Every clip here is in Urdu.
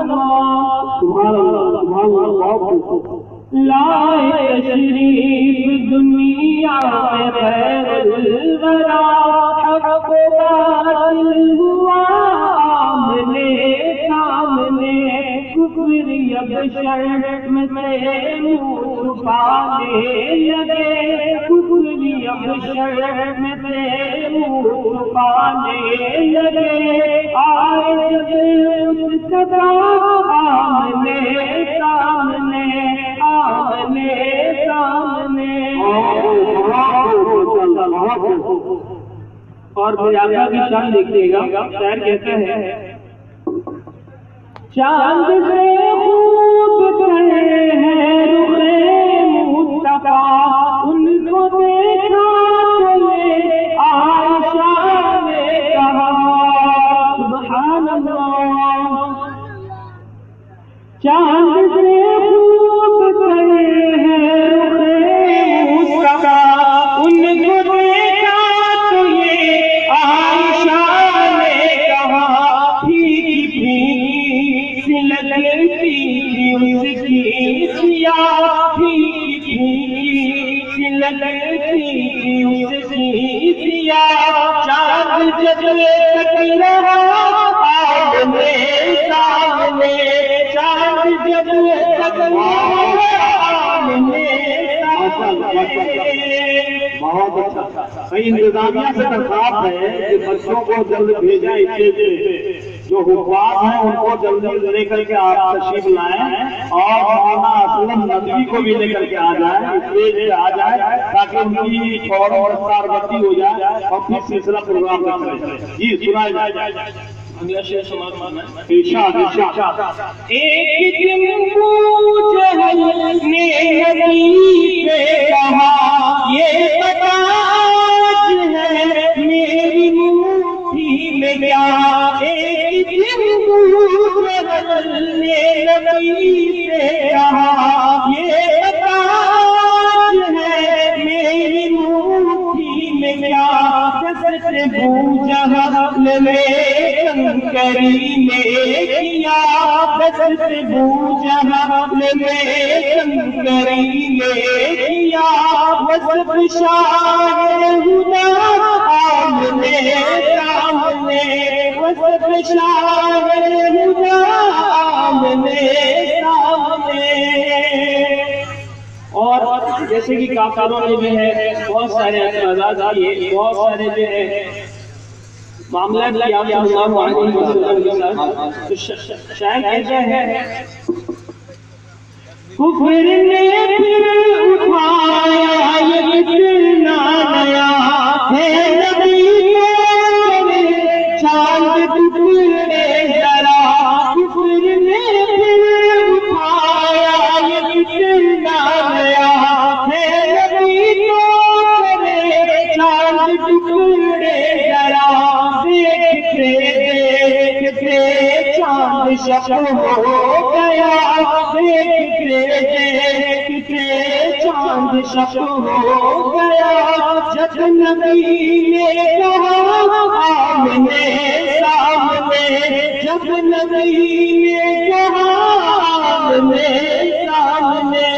اللہ سبحان اللہ لائے تشریف دنیا میں خیر الورا حق باطل ہوا آمنے سامنے کفر یبشر میں سے منہ چھپانے لگے کفر یبشر میں سے منہ چھپانے لگے آئے جب صدا آمنے سامنے آمنے سامنے اور میرے آقا کی شان دیکھیے گا شاعر کہتا ہے چاند سے خوب کھڑے ہیں رخ مصطفیٰ ان کو دیکھا چلے عائشہ نے کہا سبحان اللہ چاند سے خوب کھڑے ہیں رخ مصطفیٰ ان کو دیکھا تو یہ عائشہ نے کہا پھیکی پھیکی لگتی اس کی سیاہ پھیکی پھیکی لگتی اس کی سیاہ چاند جب تک رہا آمنے سامنے چاند جب تک آمنے بہت اچھا انتظامیہ سے درخواست ہے کہ بچوں کو جلد بھیجا اسے جو حفاظ ہیں ان کو جلدی لے کر کے آپ تشریف لائیں اور مولانا اسلم ندوی کو بھی لے کر کے آ جائیں اسٹیج پہ آ جائیں تاکہ ان کی فوراً کاربندی ہو جائے اور پھر سلسلہ پروگرام کریں جی سنائے جائے ارشاد ارشاد ایک دن ابو جہل نے نبی سے کہا یہ بتا آج ہے میری مٹھی میں کیا ایک دن ابو جہل نے نبی سے کہا یہ بتا آج ہے میری مٹھی میں کیا جیسے ابو جہل نے کنکری میں کیا دست ابو جہل نے کنکری میں کیا وصف شاہ ہدا آمنے سامنے وصف شاہ ہدا آمنے سامنے اور جیسے کہ کافروں نے جو ہے بہت سارے اعتراضات کیے بہت سارے جو ہے معاملات کیا صلی اللہ علیہ وسلم تو شاعر کہتا ہے کفر نے پھر اٹھایا یہ اتنا نیا ہے نبی کو چاند ٹکڑے ذرا کفر نے پھر اٹھایا یہ اتنا نیا ہے نبی کو چاند ٹکڑے ذرا دیکھتے چاند شب ہو گیا دیکھتے چاند شب ہو گیا جب نبی نے کہا آمنے سامنے جب نبی نے کہا آمنے سامنے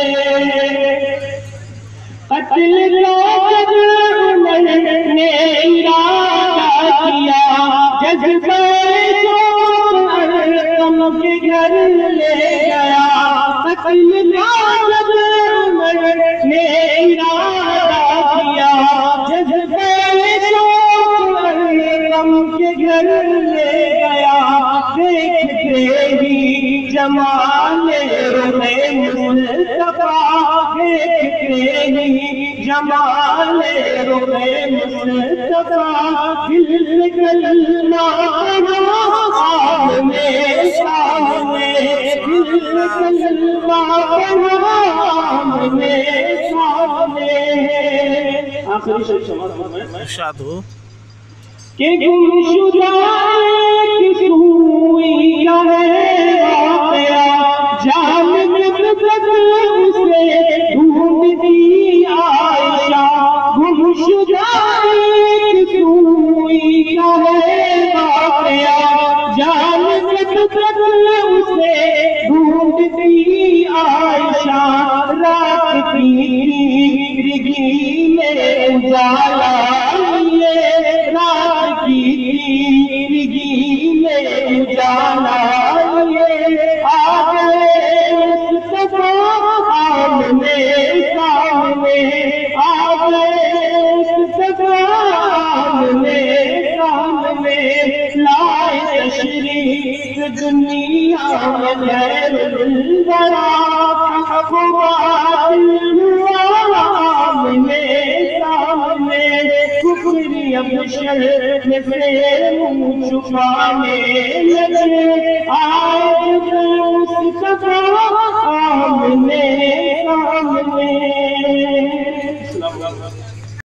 قتل کا عمر نے ارادہ کیا جذبہ ارقم کے گھر لے گیا قتل کا عمر نے ارادہ کیا جذبہ ارقم کے گھر لے گیا دیکھتے ہی جمال رخ مصطفیٰ دیکھتے ہی جمال رخ مصطفیٰ دل کلمہ آمنے سامنے دل کلمہ آمنے سامنے آخری شب سمجھ میں ارشاد ہو کہ گمشدہ ایک سوئی کا ہے واقعہ جان جب تک اسے ڈھونڈتی عائشہ گمشدہ ایک سوئی کا ہے واقعہ جان جب تک اسے اجالا یہ رات کی تیرگی میں اجالا یہ آ گئے مصطفیٰ آمنے سامنے آ گئے مصطفیٰ آمنے سامنے لائے تشریف دنیا میں خیر الورا آمنے سامنے کفری ابشر میں سے منہ چھپانے لگے آئے مصطفیٰ آمنے